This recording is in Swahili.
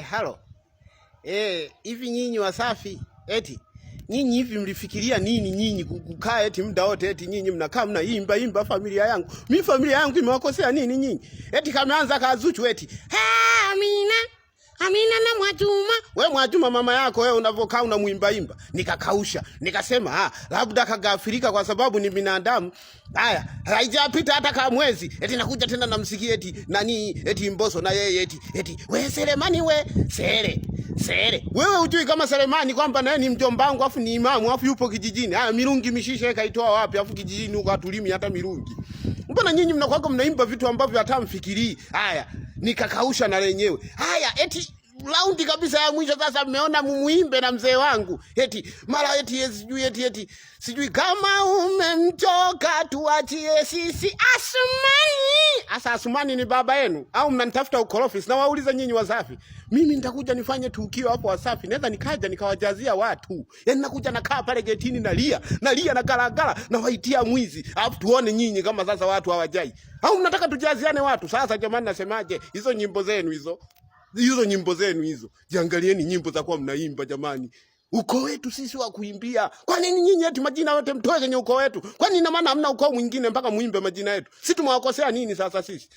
Halo. Hivi nyinyi Wasafi, nyinyi hivi mlifikiria nini nyinyi kukaa muda wote nyinyi mnakaa mnaimba familia yangu. Mimi familia yangu imewakosea nini nyinyi? Kameanza kazuchu Amina. Amina na Mwajuma. Wewe Mwajuma mama yako wewe unavokaa unamuimba. Nikakausha. Nikasema labda kagafirika kwa sababu ni binadamu. Haya, haijapita hata kama mwezi. Nakuja tena namsikia nani Mbosso na yeye wewe Selemani we Sere. Wewe hujui kama Selemani kwamba naye ni mjomba wangu afu ni imamu afu yupo kijijini. Mirungi mishishe kaitoa wapi afu kijijini huko atulimi hata mirungi. Mbona nyinyi mnakuwa mnaimba vitu ambavyo hata mfikirii? Haya, nikakausha na lenyewe. Haya, raundi kabisa ya mwisho sasa mmeona mumuimbe na mzee wangu. Mara sijui kama umemchoka tuachie sisi Asumani. Asa Asumani ni baba yenu au mnanitafuta ukorofi? Na wauliza nyinyi Wasafi. Mimi nitakuja nifanye tukio hapo Wasafi. Naweza nikaja nikawajazia watu. Nakuja nakaa pale getini nalia na galagala na waitia mwizi. Alafu tuone nyinyi kama sasa watu hawajai. Au mnataka tujaziane watu? Sasa jamani nasemaje? Hizo nyimbo zenu hizo. Jiangalieni nyimbo za kwa mnaimba jamani. Uko wetu sisi wa kuimbia. Kwa nini nyinyi majina yote mtoe kwenye uko wetu? Kwa nini na maana hamna uko mwingine mpaka muimbe majina yetu? Sisi tumewakosea nini sasa sisi?